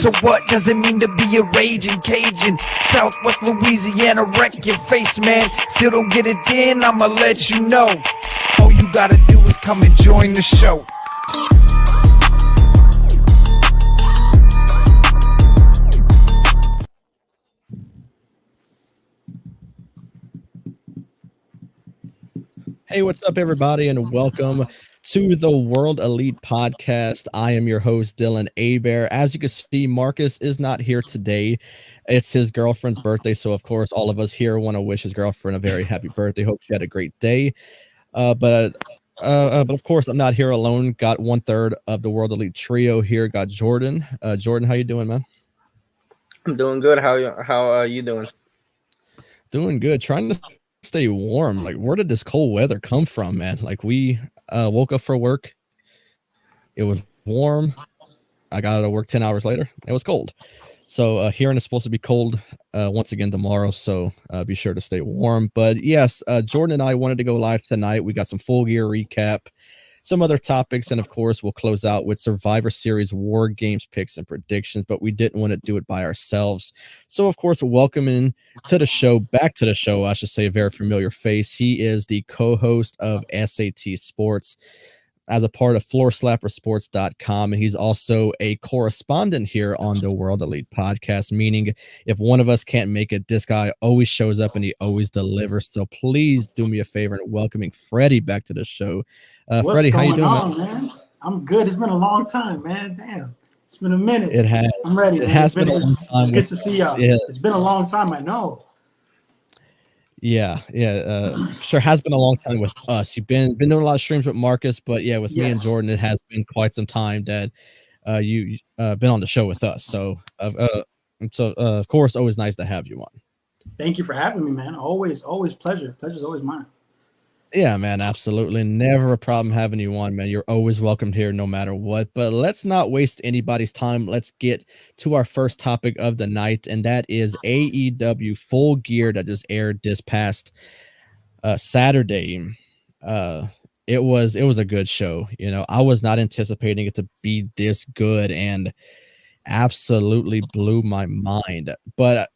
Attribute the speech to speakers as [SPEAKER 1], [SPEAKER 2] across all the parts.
[SPEAKER 1] So what does it mean to be a raging Cajun? Southwest Louisiana, wreck your face, man. Still don't get it in, I'ma let you know. All you gotta do is come and join the show.
[SPEAKER 2] Hey, what's up, everybody, and welcome to the World Elite Podcast. I am your host, Dylan Abear. As you can see, Marcus is not here today. It's his girlfriend's birthday, so of course, all of us here want to wish his girlfriend a very happy birthday. Hope she had a great day. But of course, I'm not here alone. Got 1/3 of the World Elite trio here. Got Jordan. Jordan, how you doing, man?
[SPEAKER 3] I'm doing good. How are you doing?
[SPEAKER 2] Doing good. Trying to stay warm. Like, where did this cold weather come from, man? Like, we woke up for work. It was warm. I got out of work 10 hours later. It was cold. So here it's supposed to be cold once again tomorrow. So be sure to stay warm. But yes, Jordan and I wanted to go live tonight. We got some Full Gear recap, some other topics, and of course, we'll close out with Survivor Series WarGames picks and predictions, but we didn't want to do it by ourselves. So, of course, welcoming to the show, back to the show, I should say, a very familiar face. He is the co-host of SAT Sports as a part of floorslappersports.com, and he's also a correspondent here on the World Elite Podcast, meaning if one of us can't make it, this guy always shows up and he always delivers. So please do me a favor and welcoming Freddy back to the show. Freddie, how you doing,
[SPEAKER 4] man? I'm good. It's been a long time, man. Damn, it's been a minute.
[SPEAKER 2] It has.
[SPEAKER 4] I'm ready.
[SPEAKER 2] It has been a long time.
[SPEAKER 4] It's good to see y'all.
[SPEAKER 2] Yeah.
[SPEAKER 4] It's been a long time. I know.
[SPEAKER 2] Yeah. Sure has been a long time with us. You've been doing a lot of streams with Marcus, but yeah, with me and Jordan, it has been quite some time that you been on the show with us. So of course, always nice to have you on.
[SPEAKER 4] Thank you for having me, man. Always pleasure. Pleasure's always mine.
[SPEAKER 2] Yeah, man, absolutely. Never a problem having you on, man. You're always welcomed here no matter what. But let's not waste anybody's time. Let's get to our first topic of the night, and that is AEW Full Gear that just aired this past Saturday. It was a good show. You know, I was not anticipating it to be this good and absolutely blew my mind. But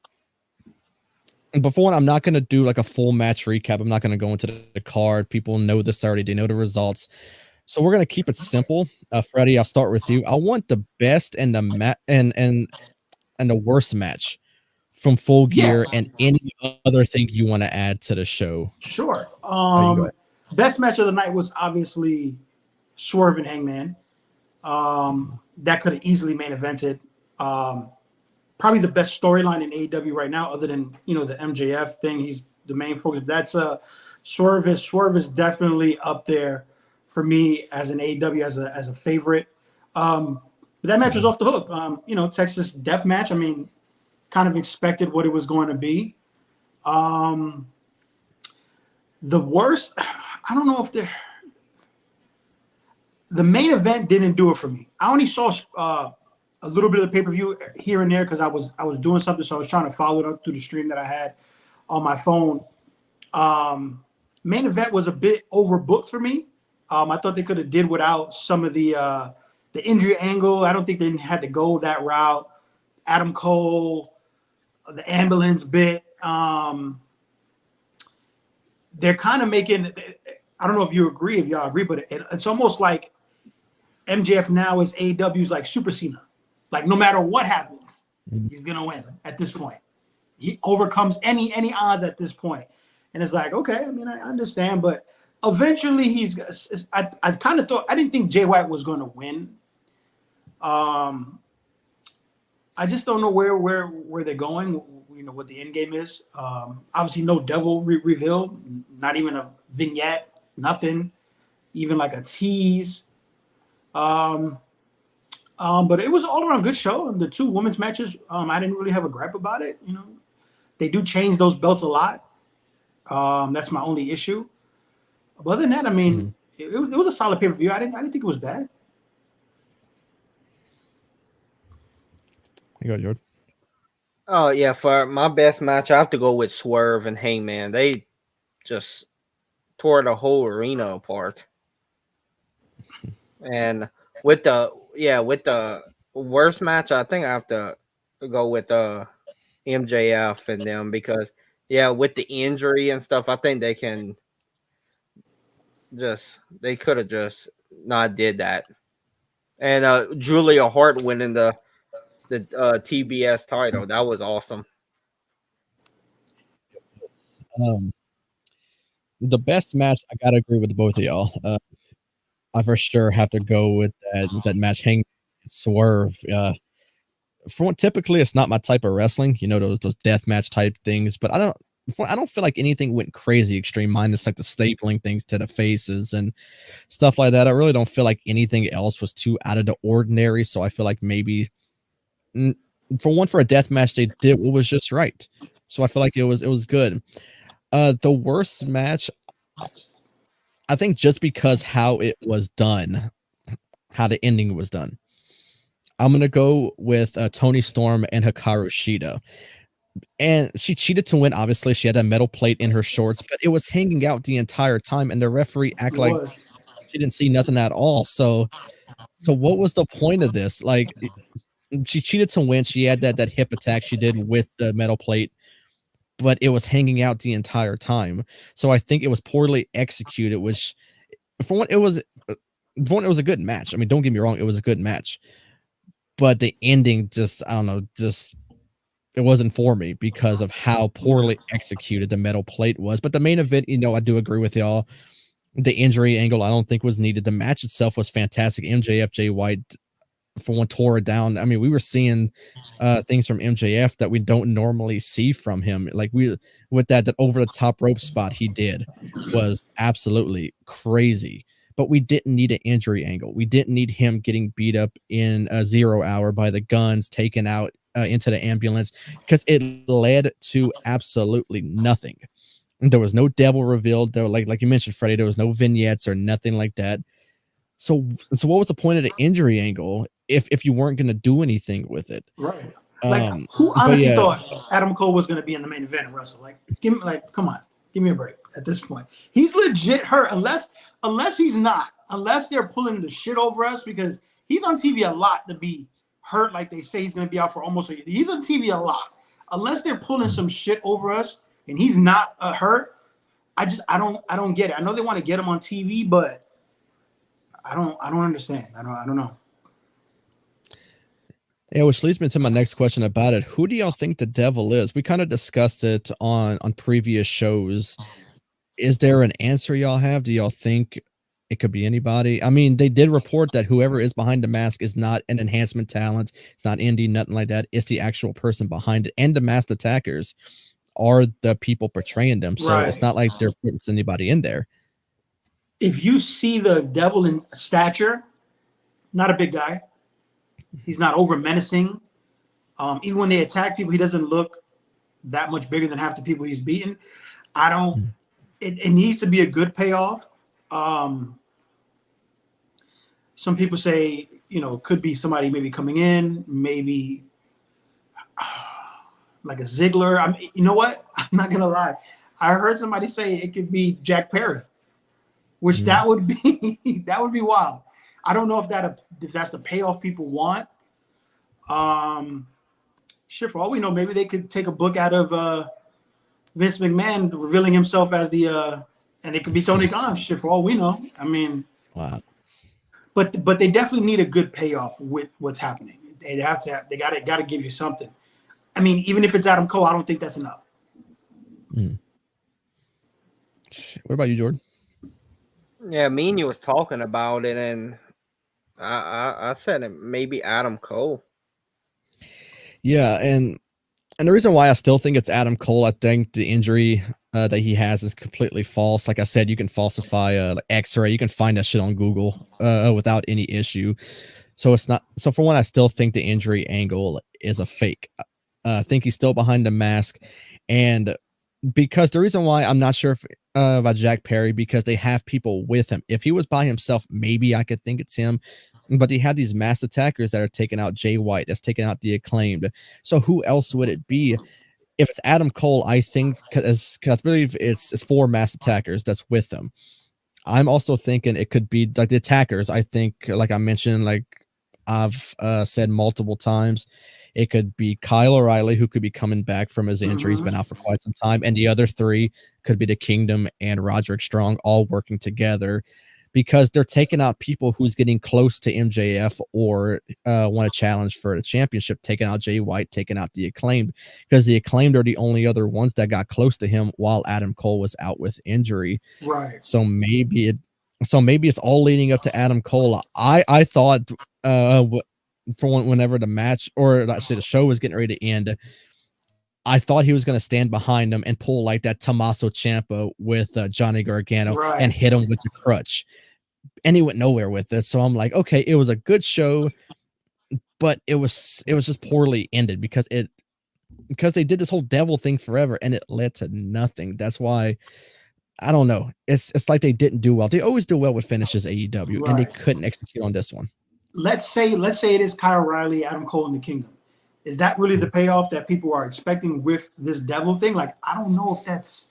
[SPEAKER 2] before, I'm not going to do like a full match recap. I'm not going to go into the card. People know this already. They know the results. So we're going to keep it simple. Freddie, I'll start with you. I want the best and the and the worst match from Full Gear and any other thing you want to add to the show.
[SPEAKER 4] Sure. Best match of the night was obviously Swerve and Hangman. That could have easily main evented. Probably the best storyline in AEW right now, other than the MJF thing. He's the main focus. That's Swerve is definitely up there for me as an AEW as a favorite. But that match was off the hook. Texas Death Match. I mean, kind of expected what it was going to be. The worst, I don't know if the main event didn't do it for me. I only saw a little bit of the pay-per-view here and there because I was doing something, so I was trying to follow it up through the stream that I had on my phone. Main event was a bit overbooked for me. I thought they could have did without some of the injury angle. I don't think they had to go that route. Adam Cole, the ambulance bit. They're kind of making. I don't know if y'all agree, but it's almost like MJF now is AEW's like Super Cena. Like, no matter what happens, he's going to win at this point. He overcomes any odds at this point. And it's like, okay, I mean, I understand. But eventually I kind of thought – I didn't think Jay White was going to win. I just don't know where they're going, what the end game is. Obviously, no devil reveal, not even a vignette, nothing, even like a tease. But it was an all-around good show. And the two women's matches, I didn't really have a gripe about it. They do change those belts a lot. That's my only issue. But other than that, I mean, it was a solid pay-per-view. I didn't think it was bad.
[SPEAKER 2] You go, Jordan.
[SPEAKER 3] Oh yeah, for my best match, I have to go with Swerve and Hangman. They just tore the whole arena apart. And with the Worst match, I think I have to go with MJF and them because with the injury and stuff, I think they could have just not did that. And Julia Hart winning the TBS title, that was awesome.
[SPEAKER 2] The best match, I gotta agree with both of y'all. I for sure have to go with that match, Hangman Swerve. For one, typically it's not my type of wrestling, those death match type things, but I don't feel like anything went crazy extreme, minus like the stapling things to the faces and stuff like that. I really don't feel like anything else was too out of the ordinary. So I feel like maybe for a death match, they did what was just right. So I feel like it was good. The worst match, I think just because how it was done, how the ending was done. I'm going to go with Toni Storm and Hikaru Shida. And she cheated to win, obviously. She had that metal plate in her shorts, but it was hanging out the entire time, and the referee acted like she didn't see nothing at all. So what was the point of this? Like, she cheated to win. She had that hip attack she did with the metal plate, but it was hanging out the entire time. So I think it was poorly executed, which for one, it was a good match. I mean, don't get me wrong, it was a good match. But the ending just, I don't know, it wasn't for me because of how poorly executed the metal plate was. But the main event, I do agree with y'all. The injury angle, I don't think was needed. The match itself was fantastic. MJF, Jay White, for one, tore it down. I mean, we were seeing things from MJF that we don't normally see from him. Like with that over the top rope spot he did was absolutely crazy. But we didn't need an injury angle. We didn't need him getting beat up in a 0 hour by the guns, taken out into the ambulance, because it led to absolutely nothing. There was no devil revealed. There, like you mentioned, Freddy, there was no vignettes or nothing like that. So what was the point of the injury angle if you weren't going to do anything with it?
[SPEAKER 4] Right. Like, who honestly thought Adam Cole was going to be in the main event and wrestle? Like, come on, give me a break at this point. He's legit hurt unless he's not, unless they're pulling the shit over us, because he's on TV a lot to be hurt. Like they say he's going to be out for almost a year. He's on TV a lot. Unless they're pulling some shit over us and he's not hurt, I don't get it. I know they want to get him on TV, but I don't understand. I don't know.
[SPEAKER 2] Yeah, which leads me to my next question about it. Who do y'all think the devil is? We kind of discussed it on previous shows. Is there an answer y'all have? Do y'all think it could be anybody? I mean, they did report that whoever is behind the mask is not an enhancement talent. It's not indie, nothing like that. It's the actual person behind it. And the masked attackers are the people portraying them. So It's not like they're putting anybody in there.
[SPEAKER 4] If you see the devil in stature, not a big guy. He's not over menacing. Even when they attack people, he doesn't look that much bigger than half the people he's beaten. It needs to be a good payoff. Some people say, could be somebody maybe coming in, maybe like a Ziggler. I mean, you know what? I'm not going to lie. I heard somebody say it could be Jack Perry, which that would be wild. I don't know if that's the payoff people want. Shit, for all we know, maybe they could take a book out of Vince McMahon revealing himself as and it could be Tony Khan. Shit, for all we know. I mean,
[SPEAKER 2] wow.
[SPEAKER 4] But they definitely need a good payoff with what's happening. They got to give you something. I mean, even if it's Adam Cole, I don't think that's enough.
[SPEAKER 2] What about you, Jordan?
[SPEAKER 3] Yeah, me and you was talking about it, and I said it, maybe Adam Cole.
[SPEAKER 2] Yeah, and the reason why I still think it's Adam Cole, I think the injury that he has is completely false. Like I said, you can falsify like X-ray. You can find that shit on Google without any issue. So it's not. So for one, I still think the injury angle is a fake. I think he's still behind the mask, and because the reason why I'm not sure about Jack Perry, because they have people with him. If he was by himself, maybe I could think it's him. But they have these mass attackers that are taking out Jay White, that's taking out the Acclaimed. So who else would it be? If it's Adam Cole, I think, because I believe it's 4 mass attackers that's with them. I'm also thinking it could be like the attackers. I think, like I mentioned, like I've said multiple times. It could be Kyle O'Reilly, who could be coming back from his injury. He's been out for quite some time. And the other three could be the Kingdom and Roderick Strong all working together, because they're taking out people who's getting close to MJF or want to challenge for the championship, taking out Jay White, taking out the Acclaimed, because the Acclaimed are the only other ones that got close to him while Adam Cole was out with injury.
[SPEAKER 4] Right.
[SPEAKER 2] So maybe it's all leading up to Adam Cole. I thought for whenever the match, or actually the show, was getting ready to end, I thought he was going to stand behind him and pull like that Tommaso Ciampa with Johnny Gargano and hit him with the crutch, and he went nowhere with it. So I'm like, okay, it was a good show, but it was just poorly ended because they did this whole devil thing forever and it led to nothing. That's why I don't know. It's like they didn't do well. They always do well with finishes, AEW, and they couldn't execute on this one.
[SPEAKER 4] Let's say it is Kyle O'Reilly, Adam Cole, and the Kingdom. Is that really the payoff that people are expecting with this devil thing? Like, I don't know if that's.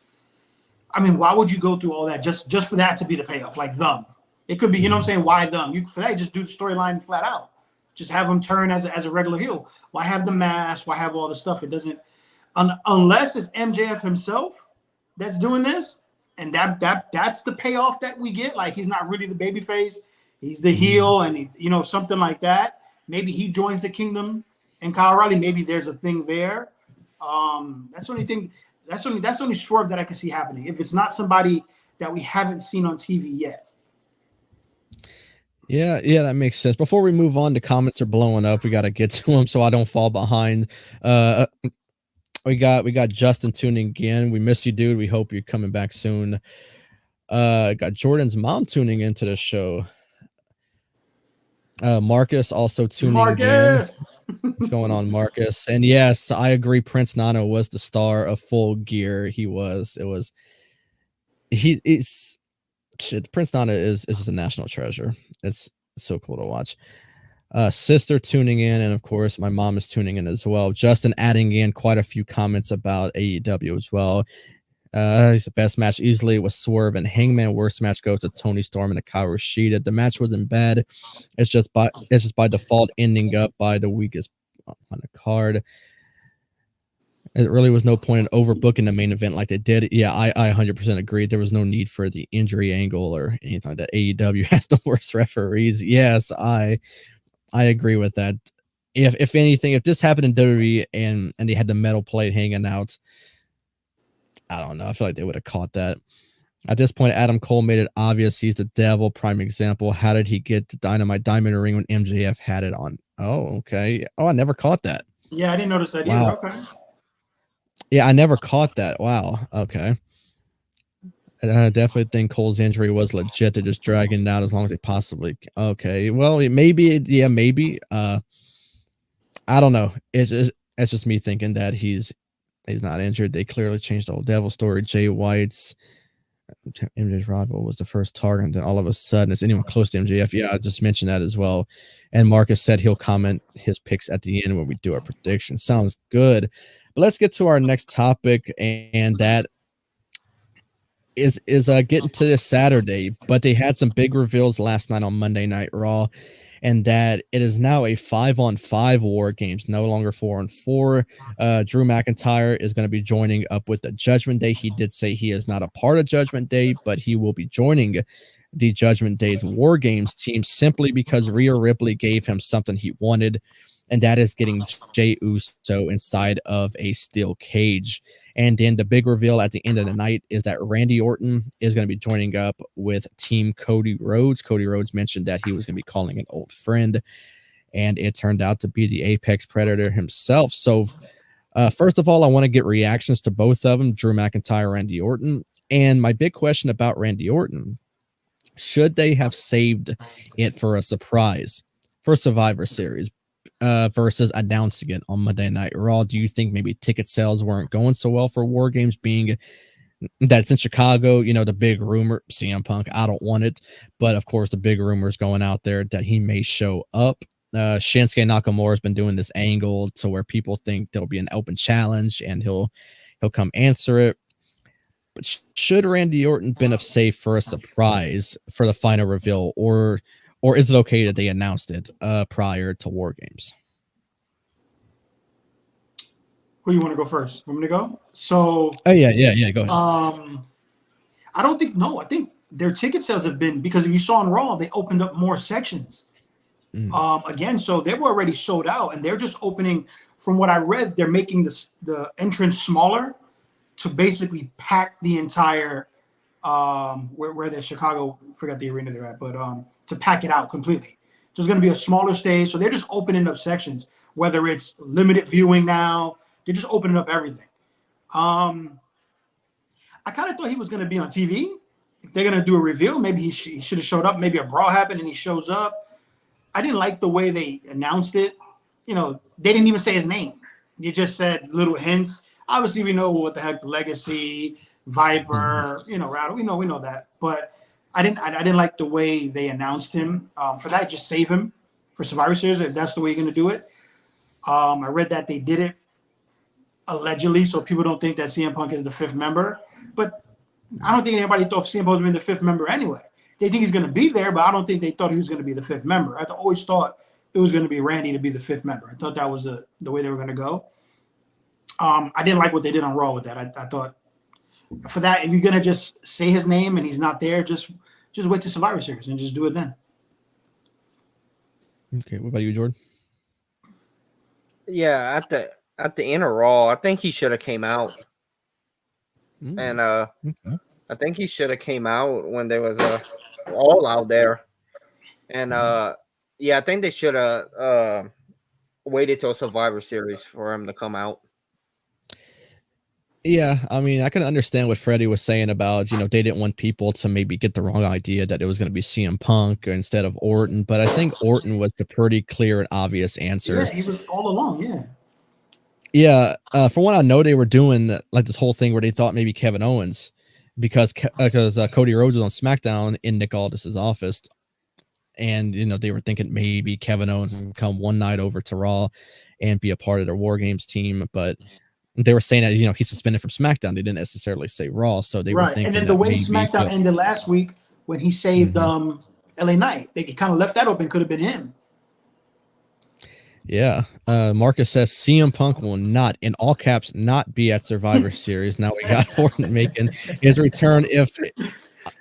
[SPEAKER 4] I mean, why would you go through all that just for that to be the payoff? Like them, it could be. You know what I'm saying? Why them? You for that just do the storyline flat out. Just have them turn as a regular heel. Why have the mask? Why have all the stuff? It doesn't unless it's MJF himself that's doing this, and that's the payoff that we get. Like, he's not really the babyface. He's the heel, and something like that. Maybe he joins the Kingdom and Kyle O'Reilly. Maybe there's a thing there. That's the only thing. That's the only swerve that I can see happening. If it's not somebody that we haven't seen on TV yet.
[SPEAKER 2] Yeah, that makes sense. Before we move on, the comments are blowing up. We got to get to them so I don't fall behind. We got Justin tuning in. We miss you, dude. We hope you're coming back soon. Got Jordan's mom tuning into the show. Marcus also tuning in. What's going on, Marcus? And yes, I agree. Prince Nana was the star of Full Gear. He was. He's shit. Prince Nana is just a national treasure. It's so cool to watch. Sister tuning in, and of course my mom is tuning in as well. Justin adding in quite a few comments about AEW as well. He's the best match easily was Swerve and Hangman. Worst match goes to Tony Storm and Hikaru Shida. The match wasn't bad. It's just by default ending up by the weakest on the card. It really was no point in overbooking the main event like they did. Yeah, I 100% agree. There was no need for the injury angle or anything like that. AEW has the worst referees. Yes, I agree with that. If anything, if this happened in WWE and they had the metal plate hanging out, I don't know. I feel like they would have caught that. At this point, Adam Cole made it obvious he's the devil. Prime example. How did he get the Dynamite Diamond ring when MJF had it on? Oh, okay. Oh, I never caught that.
[SPEAKER 4] Yeah, I didn't notice that
[SPEAKER 2] either.
[SPEAKER 4] Okay.
[SPEAKER 2] Yeah, I never caught that. Wow. Okay. I definitely think Cole's injury was legit. They're just dragging it out as long as they possibly. Okay. Well, maybe. Yeah, maybe. I don't know. It's just me thinking that he's not injured. They clearly changed the whole devil story. Jay White's MJ's rival was the first target, and then all of a sudden it's anyone close to MJF. Yeah, I just mentioned that as well. And Marcus said he'll comment his picks at the end when we do our predictions. Sounds good. But let's get to our next topic, and that is getting to this Saturday. But they had some big reveals last night on Monday Night Raw, and that it is now a 5-on-5 WarGames, no longer 4-on-4. Drew McIntyre is going to be joining up with the Judgment Day. He did say he is not a part of Judgment Day, but he will be joining the Judgment Day's WarGames team simply because Rhea Ripley gave him something he wanted, and that is getting Jey Uso inside of a steel cage. And then the big reveal at the end of the night is that Randy Orton is going to be joining up with Team Cody Rhodes. Cody Rhodes mentioned that he was going to be calling an old friend, and it turned out to be the Apex Predator himself. So first of all, I want to get reactions to both of them, Drew McIntyre, Randy Orton. And my big question about Randy Orton, should they have saved it for a surprise for Survivor Series versus announcing it on Monday Night Raw? Do you think maybe ticket sales weren't going so well for WarGames, being that it's in Chicago? You know, the big rumor, CM Punk, I don't want it. But of course, the big rumors going out there that he may show up. Shinsuke Nakamura has been doing this angle to where people think there'll be an open challenge and he'll come answer it. But should Randy Orton been safe for a surprise for the final reveal, or or is it okay that they announced it prior to WarGames?
[SPEAKER 4] Who you want to go first? Want me to go? So,
[SPEAKER 2] Oh yeah. Go ahead.
[SPEAKER 4] I don't think I think their ticket sales have been, because if you saw on Raw, they opened up more sections. Again, so they were already sold out, and they're just opening. From what I read, they're making the entrance smaller to basically pack the entire where the Chicago, forgot the arena they're at, but to pack it out completely. So it's going to be a smaller stage. So they're just opening up sections, whether it's limited viewing now. They're just opening up everything. I kind of thought he was going to be on TV. If they're going to do a reveal, maybe he should have showed up. Maybe a brawl happened and he shows up. I didn't like the way they announced it. You know, they didn't even say his name. They just said little hints. Obviously, we know what the heck, Legacy, Viper, you know, Rattle. We know that. But I didn't like the way they announced him. For that, just save him for Survivor Series if that's the way you're going to do it. I read that they did it allegedly, so people don't think that CM Punk is the fifth member. But I don't think anybody thought CM Punk was going to be the fifth member anyway. They think he's going to be there, but I don't think they thought he was going to be the fifth member. I always thought it was going to be Randy to be the fifth member. I thought that was the way they were going to go. I didn't like what they did on Raw with that. I thought for that, if you're going to just say his name and he's not there, just wait to Survivor Series and just do it then.
[SPEAKER 2] Okay, what about you, Jordan?
[SPEAKER 3] Yeah, at the end of Raw, I think he should have came out. And
[SPEAKER 2] Okay.
[SPEAKER 3] I think he should have came out when there was a All Out there. And yeah, I think they should have waited till Survivor Series for him to come out.
[SPEAKER 2] Yeah, I mean, I can understand what Freddy was saying about, you know, they didn't want people to maybe get the wrong idea that it was going to be CM Punk instead of Orton, but I think Orton was the pretty clear and obvious answer.
[SPEAKER 4] Yeah, he was all along, yeah.
[SPEAKER 2] Yeah, from what I know, they were doing like this whole thing where they thought maybe Kevin Owens, because Cody Rhodes was on SmackDown in Nick Aldis's office, and you know they were thinking maybe Kevin Owens would come one night over to Raw and be a part of their WarGames team, but they were saying that, you know, he's suspended from SmackDown. They didn't necessarily say Raw, so they were thinking.
[SPEAKER 4] And then the way SmackDown ended last week when he saved LA Knight, they kind of left that open. Could have been him.
[SPEAKER 2] Yeah. Marcus says CM Punk will not, in all caps, not be at Survivor Series. Now we got Orton making his return.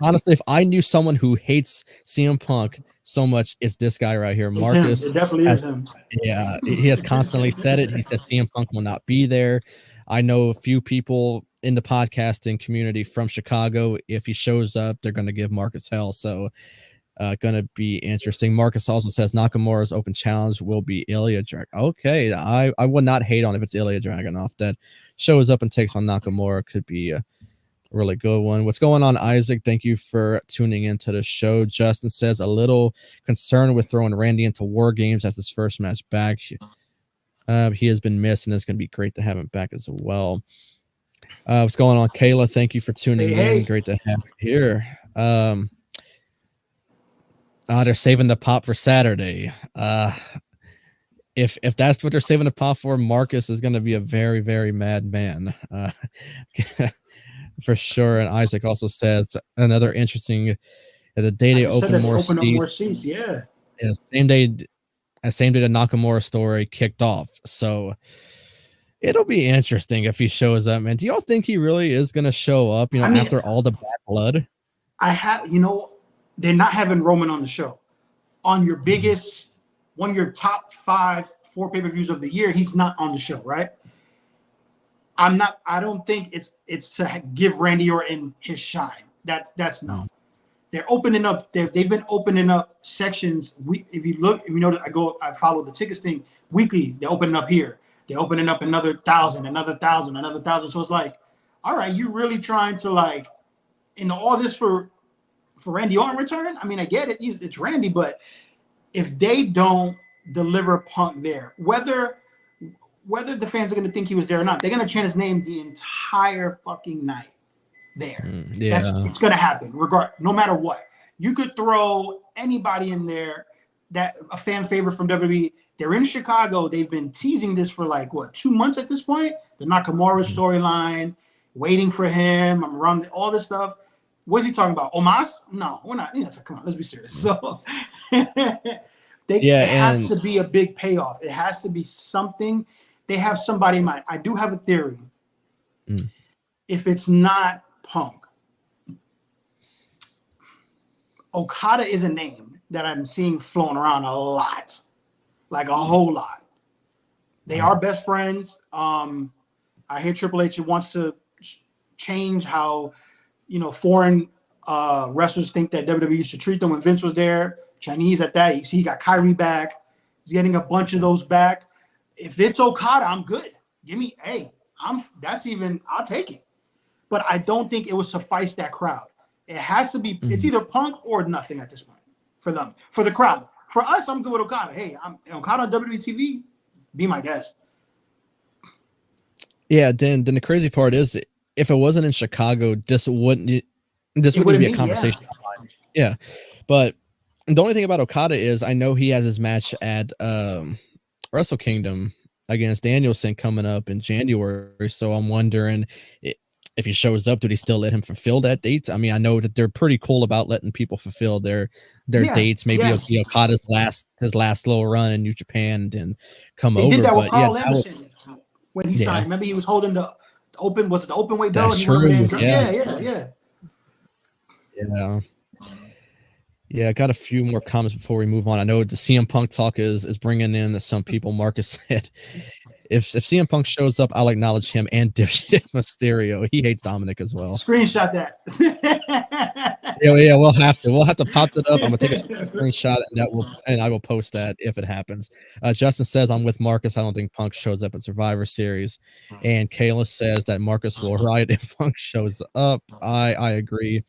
[SPEAKER 2] Honestly, if I knew someone who hates CM Punk so much, it's this guy right here, Marcus.
[SPEAKER 4] It definitely is him.
[SPEAKER 2] Yeah, he has constantly said it. He says CM Punk will not be there. I know a few people in the podcasting community from Chicago. If he shows up, they're going to give Marcus hell. So going to be interesting. Marcus also says Nakamura's open challenge will be Ilya Dragunov. Okay, I would not hate on if it's Ilya Dragunov that shows up and takes on Nakamura. Could be a really good one. What's going on, Isaac? Thank you for tuning into the show. Justin says a little concerned with throwing Randy into WarGames as his first match back. He has been missed, and it's going to be great to have him back as well. What's going on, Kayla? Thank you for tuning in. Great to have you here. They're saving the pop for Saturday. If that's what they're saving the pop for, Marcus is going to be a very, very mad man. For sure. And Isaac also says another interesting, the day they open more seats.
[SPEAKER 4] Yeah.
[SPEAKER 2] Same day the Nakamura story kicked off. So it'll be interesting if he shows up, man. Do y'all think he really is going to show up, you know, after all the bad blood?
[SPEAKER 4] They're not having Roman on the show. On your biggest, one of your top 4 pay-per-views of the year, he's not on the show, right? I don't think it's to give Randy Orton his shine. That's no. They're opening up. They've been opening up sections. If you know, I follow the tickets thing weekly. They're opening up here. They're opening up another 1,000, another 1,000, another 1,000. So it's like, all right, you really trying to like, all this for Randy Orton return? I mean, I get it. It's Randy, but if they don't deliver Punk there, whether the fans are going to think he was there or not, they're going to chant his name the entire fucking night there. It's going to happen, no matter what. You could throw anybody in there that a fan favorite from WWE. They're in Chicago. They've been teasing this for 2 months at this point. The Nakamura storyline, waiting for him. I'm around all this stuff. What is he talking about? Omos? No, we're not. Come on, let's be serious. So It has to be a big payoff. It has to be something. They have somebody in mind. I do have a theory. If it's not Punk, Okada is a name that I'm seeing flown around a lot, like a whole lot. They are best friends. I hear Triple H wants to change how, foreign wrestlers think that WWE used to treat them when Vince was there. Chinese at that. You see, he got Kyrie back. He's getting a bunch of those back. If it's Okada, I'm good. Give me, I'll take it. But I don't think it would suffice that crowd. It has to be, it's either Punk or nothing at this point for them, for the crowd. For us, I'm good with Okada. Hey, I'm Okada on WWE TV. Be my guest.
[SPEAKER 2] Yeah, then the crazy part is, if it wasn't in Chicago, this wouldn't be a conversation. Yeah. But the only thing about Okada is I know he has his match at Wrestle Kingdom against Danielson coming up in January. So I'm wondering if he shows up, do they still let him fulfill that date? I mean, I know that they're pretty cool about letting people fulfill their dates. Maybe it'll be Okada's his last little run in New Japan and come over.
[SPEAKER 4] They did that with
[SPEAKER 2] but
[SPEAKER 4] Carl Anderson when he signed. Remember, he was holding the open weight belt?
[SPEAKER 2] That's true.
[SPEAKER 4] Yeah.
[SPEAKER 2] Yeah, I got a few more comments before we move on. I know the CM Punk talk is bringing in some people. Marcus said, if CM Punk shows up, I'll acknowledge him and dipshit Mysterio. He hates Dominic as well.
[SPEAKER 4] Screenshot that.
[SPEAKER 2] Yeah, we'll have to pop it up. I'm gonna take a screenshot and I will post that if it happens. Justin says, I'm with Marcus. I don't think Punk shows up at Survivor Series. And Kayla says that Marcus will riot if Punk shows up. I agree.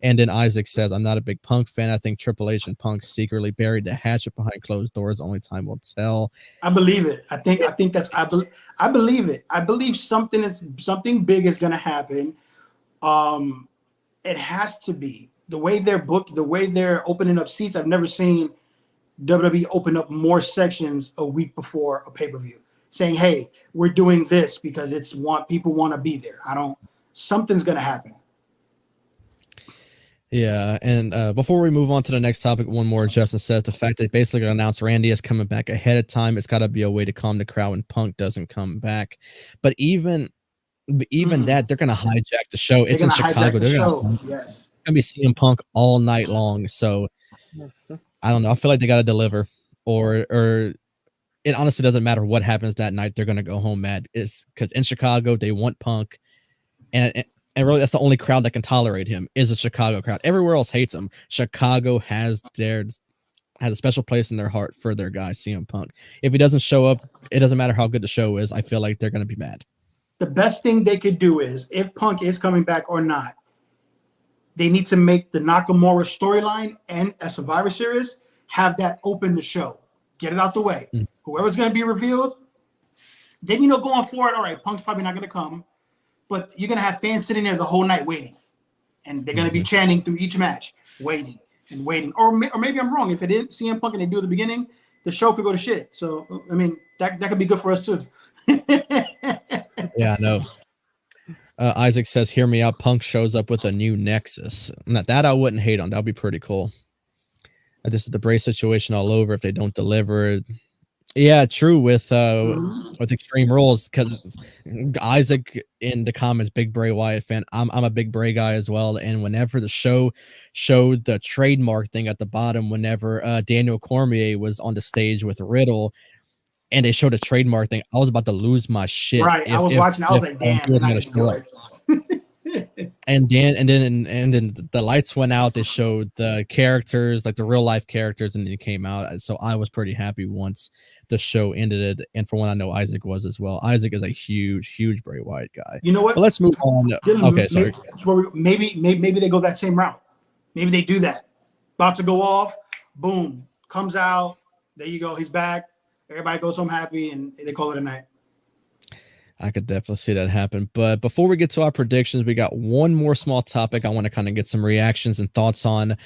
[SPEAKER 2] And then Isaac says, I'm not a big Punk fan. I think Triple H and Punk secretly buried the hatchet behind closed doors. Only time will tell.
[SPEAKER 4] I believe it. I believe it. I believe something big is gonna happen. It has to be. The way they're booked, the way they're opening up seats, I've never seen WWE open up more sections a week before a pay-per-view, saying, hey, we're doing this because people want to be there. Something's gonna happen.
[SPEAKER 2] Yeah, and before we move on to the next topic, one more. Justin says the fact that they basically announced Randy is coming back ahead of time, it's got to be a way to calm the crowd when Punk doesn't come back. But even that, they're going to hijack the show. It's in Chicago. It's going to be CM Punk all night long. So I don't know. I feel like they got to deliver, or it honestly doesn't matter what happens that night. They're going to go home mad. It's because in Chicago they want Punk, and really, that's the only crowd that can tolerate him is a Chicago crowd. Everywhere else hates him. Chicago has a special place in their heart for their guy, CM Punk. If he doesn't show up, it doesn't matter how good the show is. I feel like they're going to be mad.
[SPEAKER 4] The best thing they could do is, if Punk is coming back or not, they need to make the Nakamura storyline and a Survivor Series, have that open the show. Get it out the way. Whoever's going to be revealed, then, going forward, all right, Punk's probably not going to come. But you're going to have fans sitting there the whole night waiting. And they're going to be chanting through each match, waiting and waiting. Or maybe I'm wrong. If it is CM Punk and they do at the beginning, the show could go to shit. So, I mean, that could be good for us too.
[SPEAKER 2] Yeah, I know. Isaac says, hear me out. Punk shows up with a new Nexus. That I wouldn't hate on. That would be pretty cool. This is the Bray situation all over if they don't deliver. Yeah, true with Extreme Rules, because Isaac in the comments, big Bray Wyatt fan. I'm a big Bray guy as well. And whenever the show showed the trademark thing at the bottom, whenever Daniel Cormier was on the stage with Riddle, and they showed a trademark thing, I was about to lose my shit.
[SPEAKER 4] Right, I was watching. I was like, damn,
[SPEAKER 2] he wasn't gonna show up. And then the lights went out. They showed the characters, like the real life characters, and they came out. So I was pretty happy once the show ended. And for one, I know Isaac was as well. Isaac is a huge Bray Wyatt guy.
[SPEAKER 4] You know what?
[SPEAKER 2] But let's move on. Okay, sorry.
[SPEAKER 4] Maybe they go that same route. Maybe they do that. About to go off. Boom. Comes out. There you go. He's back. Everybody goes home happy, and they call it a night.
[SPEAKER 2] I could definitely see that happen. But before we get to our predictions, we got one more small topic I want to kind of get some reactions and thoughts on.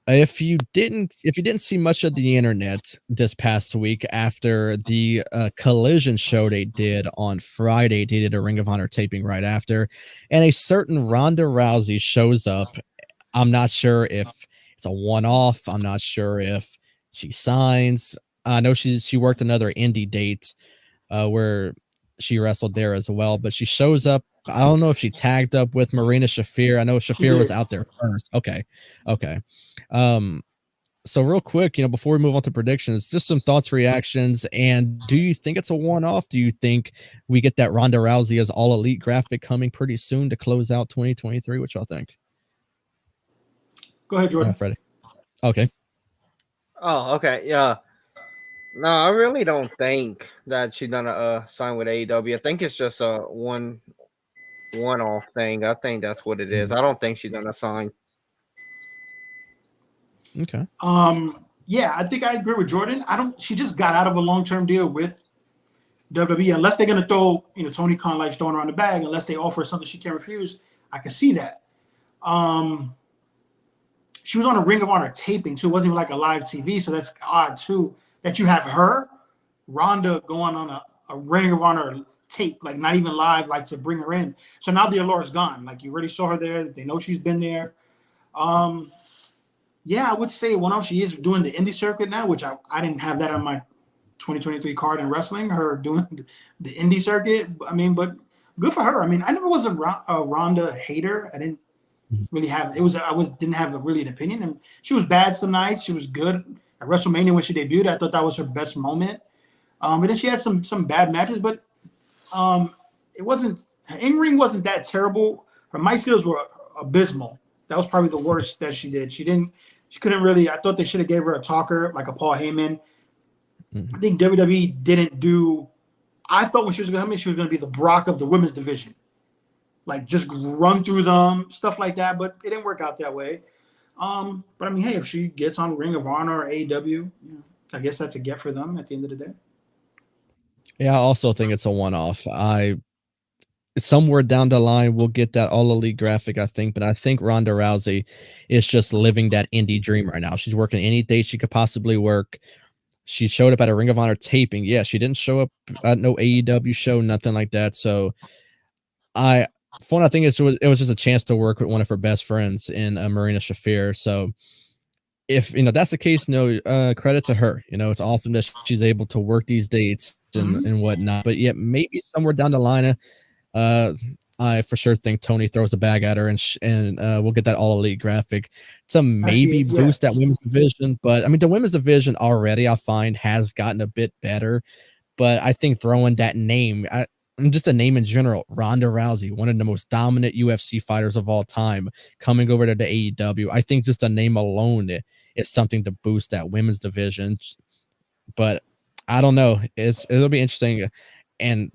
[SPEAKER 2] If you didn't see much of the internet this past week after the Collision show they did on Friday, they did a Ring of Honor taping right after, and a certain Ronda Rousey shows up. I'm not sure if it's a one-off. I'm not sure if she signs. I know she worked another indie date where she wrestled there as well, but she shows up. I don't know if she tagged up with Marina Shafir. I know Shafir was out there first. Okay. So real quick, before we move on to predictions, just some thoughts, reactions, and do you think it's a one-off? Do you think we get that Ronda Rousey as All Elite graphic coming pretty soon to close out 2023? What y'all think?
[SPEAKER 4] Go ahead, Jordan.
[SPEAKER 2] Freddie. Okay.
[SPEAKER 3] Oh, okay. Yeah. No, I really don't think that she's gonna sign with AEW. I think it's just a one-off thing. I think that's what it is. I don't think she's gonna sign.
[SPEAKER 2] Okay.
[SPEAKER 4] Yeah, I think I agree with Jordan. She just got out of a long-term deal with WWE. Unless they're gonna throw, Tony Khan likes throwing her on the bag, unless they offer something she can't refuse, I can see that. She was on a Ring of Honor taping too. It wasn't even like a live TV, so that's odd too. That you have her, Ronda, going on a Ring of Honor tape, like not even live, like to bring her in. So now the allure is gone. Like you already saw her there. They know she's been there. Yeah, I would say one-off. She is doing the indie circuit now, which I didn't have that on my 2023 card in wrestling. Her doing the indie circuit. I mean, but good for her. I mean, I never was a Ronda hater. I didn't really have didn't have really an opinion. And she was bad some nights. She was good at WrestleMania when she debuted. I thought that was her best moment. But then she had some bad matches, but it wasn't, her in-ring wasn't that terrible. Her mic skills were abysmal. That was probably the worst that she did. She couldn't really, I thought they should have gave her a talker like a Paul Heyman. I think WWE didn't do, I thought when she was going to come in, she was going to be the Brock of the women's division. Like just run through them, stuff like that, but it didn't work out that way. But I mean, hey, if she gets on Ring of Honor or AEW, I guess that's a get for them at the end of the day.
[SPEAKER 2] Yeah, I also think it's a one-off. Somewhere down the line, we'll get that All Elite graphic, I think, but I think Ronda Rousey is just living that indie dream right now. She's working any day she could possibly work. She showed up at a Ring of Honor taping. Yeah, she didn't show up at no AEW show, nothing like that. So I think it was just a chance to work with one of her best friends in Marina Shafir. So if that's the case, credit to her. It's awesome that she's able to work these dates and whatnot. But yeah, maybe somewhere down the line, I for sure think Tony throws a bag at her and we'll get that All Elite graphic to maybe boost that women's division. But I mean, the women's division already I find has gotten a bit better. But I think throwing that name, just a name in general, Ronda Rousey, one of the most dominant UFC fighters of all time, coming over to the AEW. I think just a name alone is something to boost that women's division. But I don't know. It'll be interesting. And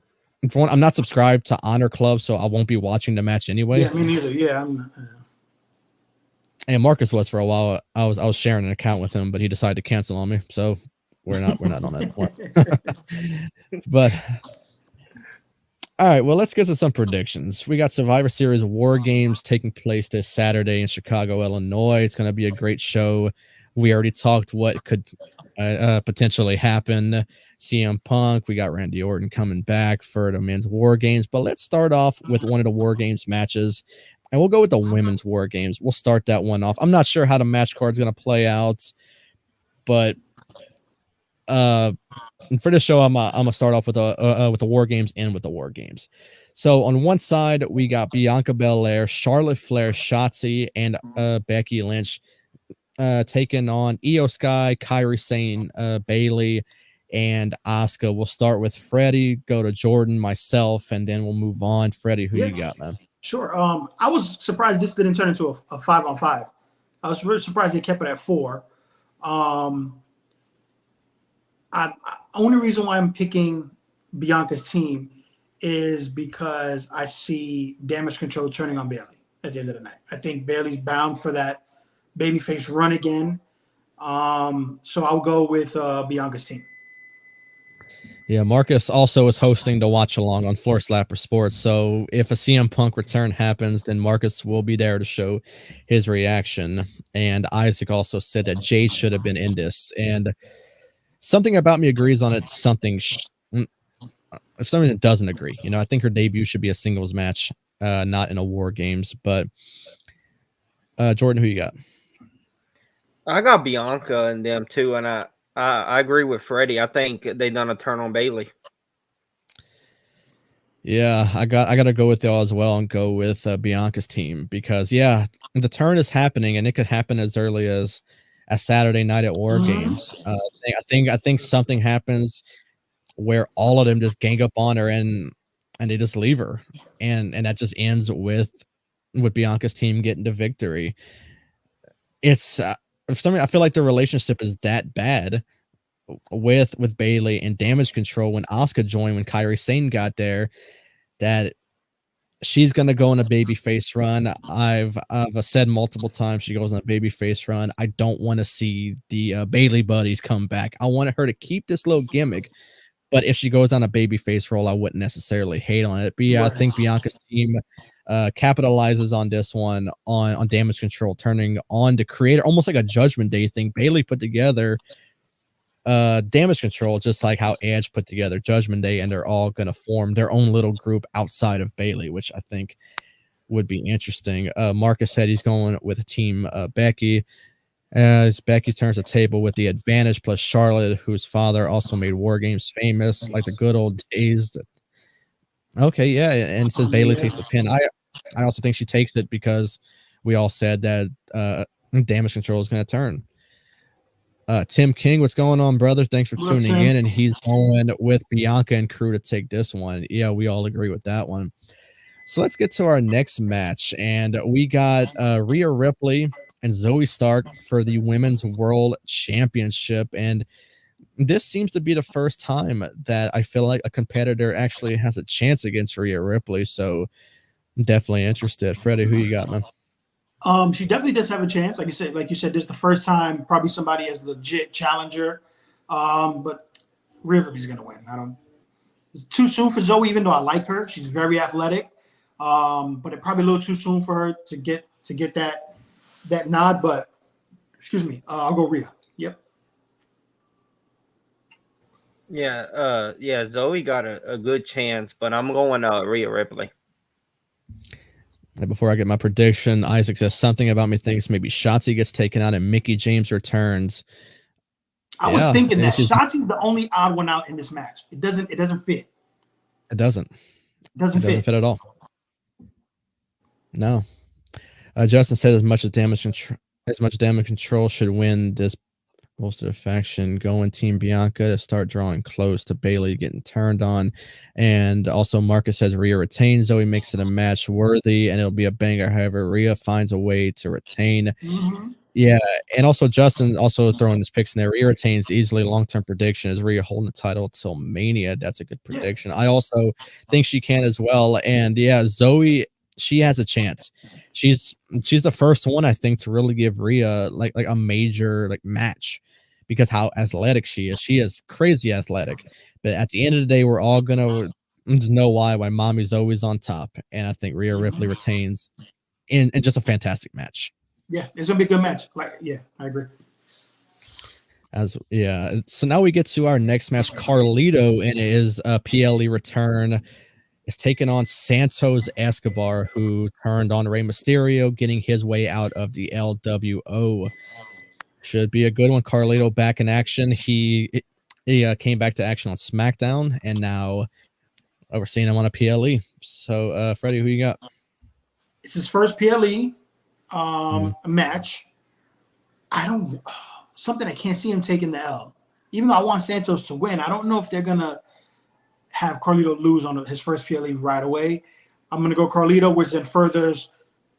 [SPEAKER 2] for one, I'm not subscribed to Honor Club, so I won't be watching the match anyway.
[SPEAKER 4] Yeah, me neither. Yeah, I'm not.
[SPEAKER 2] And Marcus was for a while. I was sharing an account with him, but he decided to cancel on me. So we're not on that anymore. But all right, well, let's get to some predictions. We got Survivor Series WarGames taking place this Saturday in Chicago, Illinois. It's going to be a great show. We already talked what could potentially happen. CM Punk, we got Randy Orton coming back for the men's WarGames. But let's start off with one of the WarGames matches, and we'll go with the women's WarGames. We'll start that one off. I'm not sure how the match card is going to play out, but for this show, I'm gonna start off with the WarGames and with the WarGames. So on one side, we got Bianca Belair, Charlotte Flair, Shotzi, and Becky Lynch taking on Io Sky, Kairi Sane, Bailey, and Asuka. We'll start with Freddie, go to Jordan, myself, and then we'll move on. Freddie, who you got, man?
[SPEAKER 4] Sure. I was surprised this didn't turn into a 5-on-5. I was really surprised they kept it at 4. Only reason why I'm picking Bianca's team is because I see Damage Control turning on Bailey at the end of the night. I think Bailey's bound for that babyface run again. So I'll go with Bianca's team.
[SPEAKER 2] Yeah, Marcus also is hosting the watch along on Floor Slapper Sports. So if a CM Punk return happens, then Marcus will be there to show his reaction. And Isaac also said that Jade should have been in this. And something about me agrees on it. If something doesn't agree, I think her debut should be a singles match, not in a WarGames. But Jordan, who you got?
[SPEAKER 3] I got Bianca and them too, and I agree with Freddy. I think they done a turn on Bailey.
[SPEAKER 2] Yeah, I got to go with y'all as well and go with Bianca's team because yeah, the turn is happening and it could happen as early as a Saturday night at WarGames. I think something happens where all of them just gang up on her and they just leave her, and that just ends with Bianca's team getting the victory. It's for some reason, I feel like the relationship is that bad with Bailey and Damage Control when Asuka joined when Kairi Sane got there that she's gonna go on a baby face run. I've said multiple times she goes on a baby face run. I don't want to see the Bailey buddies come back. I want her to keep this little gimmick, but if she goes on a baby face roll, I wouldn't necessarily hate on it. But yeah, I think Bianca's team capitalizes on this one on Damage Control, turning on the creator almost like a Judgment Day thing. Bailey put together Damage Control, just like how Edge put together Judgment Day, and they're all gonna form their own little group outside of Bailey, which I think would be interesting. Marcus said he's going with a team Becky, as Becky turns the table with the advantage plus Charlotte, whose father also made WarGames famous, like the good old days. Okay, yeah, and says Bailey takes the pin. I also think she takes it because we all said that Damage Control is going to turn. Tim King, what's going on, brother? Thanks for tuning in. And he's going with Bianca and crew to take this one. Yeah, we all agree with that one. So let's get to our next match. And we got Rhea Ripley and Zoe Stark for the Women's World Championship. And this seems to be the first time that I feel like a competitor actually has a chance against Rhea Ripley. So I'm definitely interested. Freddy, who you got, man?
[SPEAKER 4] She definitely does have a chance. Like you said, this is the first time probably somebody is legit challenger. But Rhea Ripley's gonna win. It's too soon for Zoe, even though I like her. She's very athletic. But it's probably a little too soon for her to get that nod. But excuse me, I'll go Rhea. Yep.
[SPEAKER 3] Yeah, Zoe got a good chance, but I'm going Rhea Ripley.
[SPEAKER 2] And before I get my prediction, Isaac says something about me thinks maybe Shotzi gets taken out and Mickie James returns.
[SPEAKER 4] I was thinking that Shotzi's the only odd one out in this match. It doesn't fit.
[SPEAKER 2] It doesn't fit at all. No. Justin said as much damage control should win this bolster faction, going Team Bianca to start drawing close to Bailey getting turned on. And also Marcus says Rhea retains. Zoe makes it a match worthy and it'll be a banger. However, Rhea finds a way to retain. Yeah, and also Justin also throwing his picks in there. Rhea retains easily. Long-term prediction is Rhea holding the title till Mania. That's a good prediction. I also think she can as well. And yeah, Zoe, she has a chance. She's the first one I think to really give Rhea like a major match because how athletic she is. She is crazy athletic. But at the end of the day, we're all gonna just know why mommy's always on top. And I think Rhea Ripley retains in just a fantastic match.
[SPEAKER 4] Yeah, it's gonna be a good match. I agree.
[SPEAKER 2] So now we get to our next match. Carlito in his PLE return is taking on Santos Escobar, who turned on Rey Mysterio, getting his way out of the LWO. Should be a good one. Carlito back in action. He came back to action on SmackDown, and now we're seeing him on a PLE. So, Freddie, who you got?
[SPEAKER 4] It's his first PLE match. Something I can't see him taking the L. Even though I want Santos to win, I don't know if they're gonna have Carlito lose on his first PLE right away. I'm gonna go Carlito, which then furthers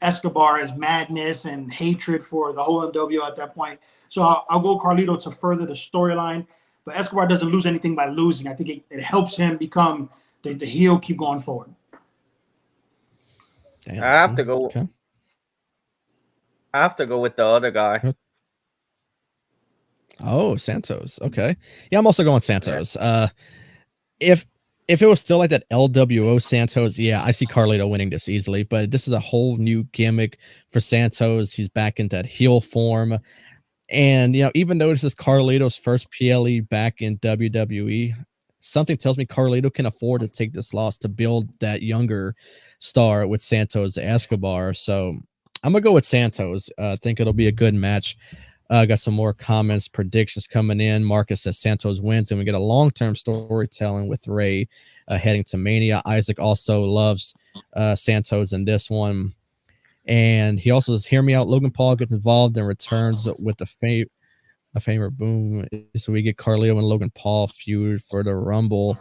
[SPEAKER 4] Escobar's madness and hatred for the whole NWO at that point. So I'll go Carlito to further the storyline. But Escobar doesn't lose anything by losing. I think it helps him become the heel, keep going forward.
[SPEAKER 3] Damn. I have to go. Okay. I have to go with the other guy.
[SPEAKER 2] Oh, Santos. Okay. Yeah, I'm also going Santos. If it was still like that LWO Santos, yeah, I see Carlito winning this easily. But this is a whole new gimmick for Santos. He's back into that heel form. And, even though this is Carlito's first PLE back in WWE, something tells me Carlito can afford to take this loss to build that younger star with Santos Escobar. So I'm going to go with Santos. I think it'll be a good match. Got some more comments, predictions coming in. Marcus says Santos wins, and we get a long-term storytelling with Ray heading to Mania. Isaac also loves Santos in this one. And he also says, hear me out. Logan Paul gets involved and returns with a famer boom. So we get Carlito and Logan Paul feud for the Rumble.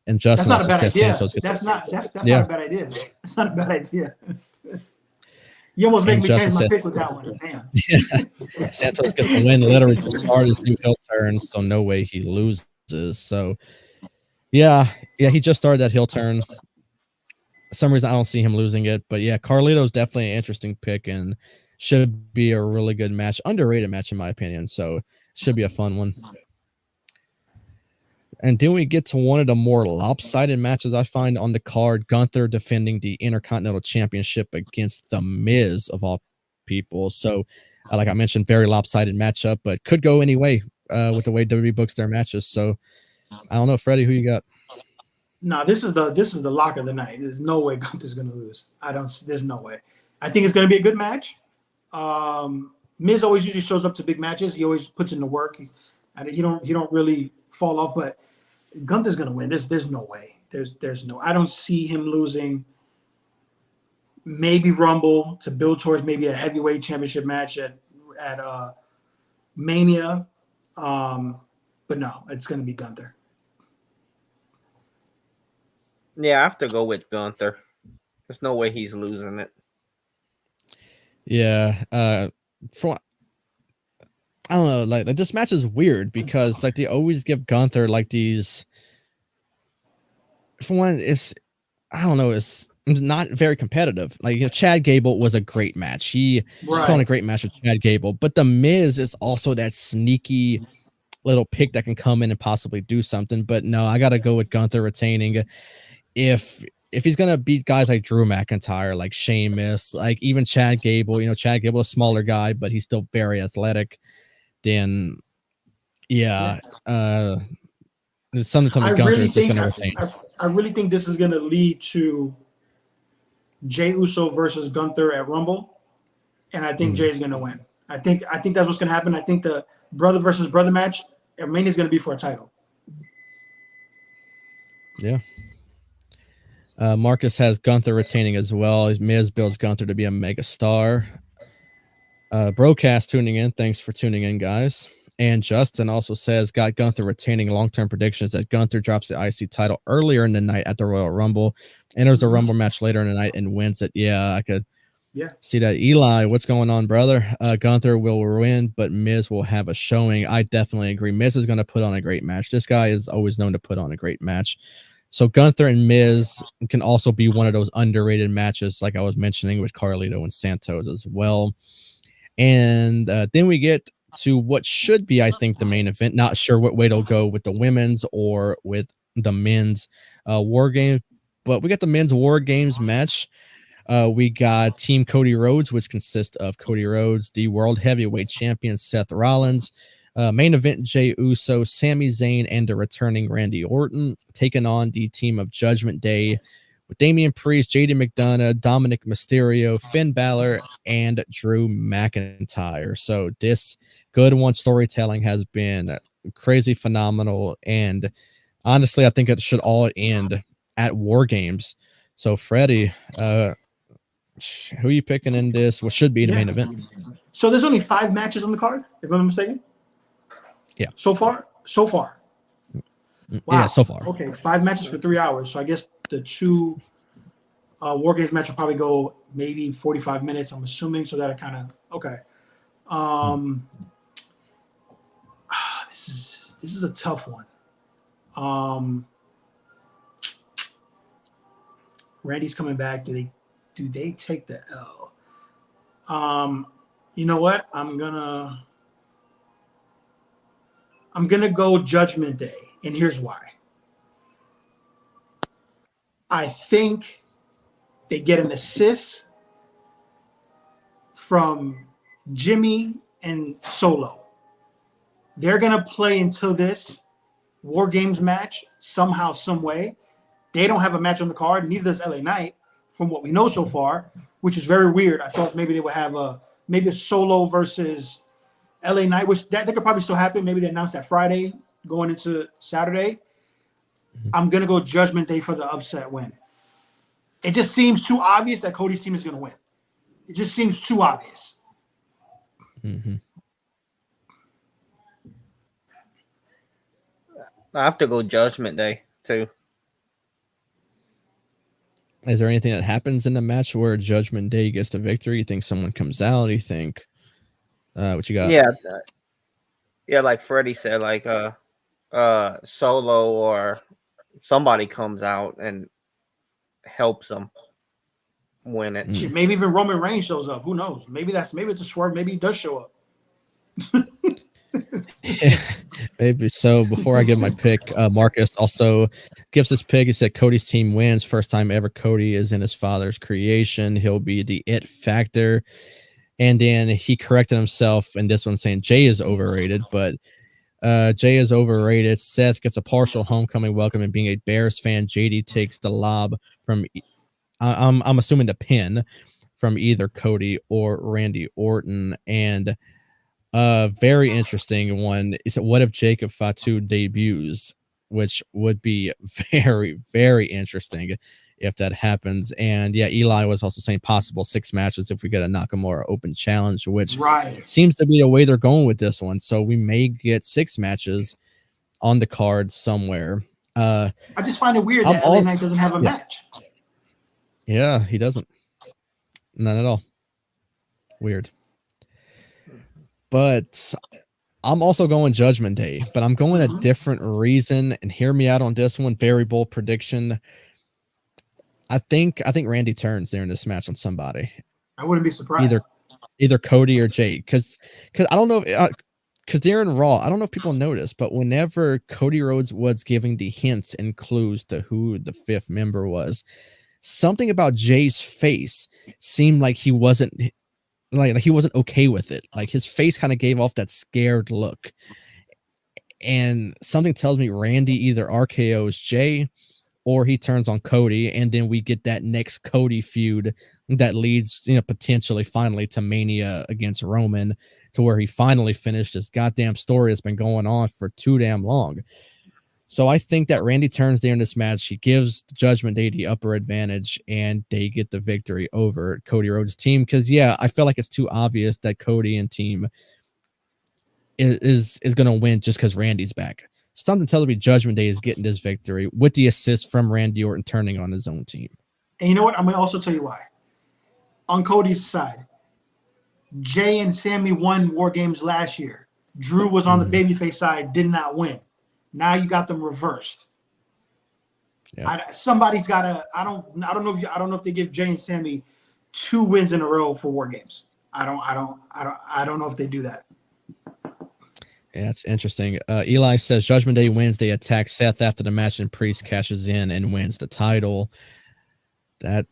[SPEAKER 2] And
[SPEAKER 4] That's
[SPEAKER 2] Justin
[SPEAKER 4] not a
[SPEAKER 2] also
[SPEAKER 4] bad
[SPEAKER 2] says
[SPEAKER 4] idea.
[SPEAKER 2] Santos gets
[SPEAKER 4] That's not a bad idea. That's not a bad idea. You almost make
[SPEAKER 2] and
[SPEAKER 4] me
[SPEAKER 2] Justin
[SPEAKER 4] change my
[SPEAKER 2] says,
[SPEAKER 4] pick with that one. Damn.
[SPEAKER 2] Santos gets the win literally to start his new heel turn, so no way he loses. So yeah, he just started that heel turn. For some reason I don't see him losing it, but yeah, Carlito's definitely an interesting pick and should be a really good match, underrated match in my opinion. So should be a fun one. And then we get to one of the more lopsided matches I find on the card. Gunther defending the Intercontinental Championship against The Miz of all people. So, like I mentioned, very lopsided matchup, but could go any way with the way WWE books their matches. So, I don't know, Freddie, who you got?
[SPEAKER 4] No, this is the lock of the night. There's no way Gunther's gonna lose. There's no way. I think it's gonna be a good match. Miz always usually shows up to big matches. He always puts in the work. He don't really fall off, but Gunther's gonna win. There's no way. There's no. I don't see him losing. Maybe Rumble to build towards maybe a heavyweight championship match at Mania, but no, it's gonna be Gunther.
[SPEAKER 3] Yeah, I have to go with Gunther. There's no way he's losing it.
[SPEAKER 2] Yeah, I don't know, like this match is weird because like they always give Gunther like these. For one, it's not very competitive. Like, you know, Chad Gable was a great match. He put on a great match with Chad Gable, but The Miz is also that sneaky little pick that can come in and possibly do something. But no, I got to go with Gunther retaining. If he's gonna beat guys like Drew McIntyre, like Sheamus, like even Chad Gable, you know, Chad Gable is a smaller guy, but he's still very athletic. Then, something to me, Gunther is just gonna retain.
[SPEAKER 4] I really think this is gonna lead to Jey Uso versus Gunther at Rumble, and I think Jay's gonna win. I think that's what's gonna happen. I think the brother versus brother match at Mania is gonna be for a title.
[SPEAKER 2] Yeah. Marcus has Gunther retaining as well. Miz builds Gunther to be a mega star. Broadcast tuning in. Thanks for tuning in, guys. And Justin also says, got Gunther retaining. Long-term predictions that Gunther drops the IC title earlier in the night at the Royal Rumble, enters the Rumble match later in the night and wins it. Yeah, I could see that. Eli, what's going on, brother? Gunther will win, but Miz will have a showing. I definitely agree. Miz is going to put on a great match. This guy is always known to put on a great match. So Gunther and Miz can also be one of those underrated matches, like I was mentioning with Carlito and Santos as well. And then we get to what should be, I think, the main event. Not sure what way it'll go with the women's or with the men's WarGames, but we got the men's WarGames match. We got Team Cody Rhodes, which consists of Cody Rhodes, the World Heavyweight Champion Seth Rollins, main event Jey Uso, Sami Zayn, and the returning Randy Orton, taking on the team of Judgment Day with Damian Priest, JD McDonough, Dominic Mysterio, Finn Balor, and Drew McIntyre. So this good one storytelling has been crazy phenomenal, and honestly, I think it should all end at WarGames. So Freddie, who are you picking in this? What should be the main event?
[SPEAKER 4] So there's only 5 matches on the card, if I'm not mistaken.
[SPEAKER 2] Yeah.
[SPEAKER 4] So far. Wow.
[SPEAKER 2] Yeah, so far.
[SPEAKER 4] Okay, 5 matches for 3 hours. So I guess the 2 WarGames match will probably go maybe 45 minutes, I'm assuming. So that kind of okay. This is a tough one. Randy's coming back. Do they take the L? You know what? I'm gonna go Judgment Day, and here's why. I think they get an assist from Jimmy and Solo. They're gonna play until this WarGames match somehow, some way. They don't have a match on the card, neither does LA Knight, from what we know so far, which is very weird. I thought maybe they would have maybe a Solo versus LA Knight, which that could probably still happen. Maybe they announced that Friday going into Saturday. I'm gonna go Judgment Day for the upset win. It just seems too obvious that Cody's team is gonna win. It just seems too obvious.
[SPEAKER 2] Mm-hmm.
[SPEAKER 3] I have to go Judgment Day too.
[SPEAKER 2] Is there anything that happens in the match where Judgment Day gets the victory? You think someone comes out? You think what you got?
[SPEAKER 3] Yeah, like Freddy said, like Solo or somebody comes out and helps them win it.
[SPEAKER 4] Shit, maybe even Roman Reigns shows up. Who knows? Maybe it's a swerve. Maybe he does show up.
[SPEAKER 2] Maybe so. Before I give my pick, Marcus also gives his pick. He said Cody's team wins. First time ever Cody is in his father's creation. He'll be the it factor. And then he corrected himself in this one, saying Jay is overrated, but Jay is overrated. Seth gets a partial homecoming welcome, and being a Bears fan, JD takes the lob from I'm assuming the pin from either Cody or Randy Orton. And very interesting one is what if Jacob Fatu debuts, which would be very, very interesting if that happens. And yeah, Eli was also saying possible 6 matches if we get a Nakamura Open Challenge, which seems to be the way they're going with this one. So we may get 6 matches on the card somewhere.
[SPEAKER 4] I just find it weird that LA Knight doesn't have a match.
[SPEAKER 2] Yeah, he doesn't. None at all. Weird. But I'm also going Judgment Day, but I'm going a different reason. And hear me out on this one. Very bold prediction. I think Randy turns during this match on somebody.
[SPEAKER 4] I wouldn't be surprised.
[SPEAKER 2] Either Cody or Jay, because I don't know if because they're in Raw. I don't know if people noticed, but whenever Cody Rhodes was giving the hints and clues to who the 5th member was, something about Jay's face seemed like he wasn't okay with it. Like his face kind of gave off that scared look. And something tells me Randy either RKO's Jay or he turns on Cody, and then we get that next Cody feud that leads, potentially finally to Mania against Roman, to where he finally finished this goddamn story that's been going on for too damn long. So I think that Randy turns during this match. He gives Judgment Day the upper advantage, and they get the victory over Cody Rhodes' team. Because, I feel like it's too obvious that Cody and team is going to win just because Randy's back. Something tells me Judgment Day is getting this victory with the assist from Randy Orton turning on his own team.
[SPEAKER 4] And you know what? I'm going to also tell you why. On Cody's side, Jay and Sammy won WarGames last year. Drew was on the babyface side, did not win. Now you got them reversed. Yep. Somebody's got to. I don't know if they give Jay and Sammy 2 wins in a row for WarGames. I don't know if they do that.
[SPEAKER 2] Yeah, that's interesting. Eli says Judgment Day wins. They attack Seth after the match, and Priest cashes in and wins the title. And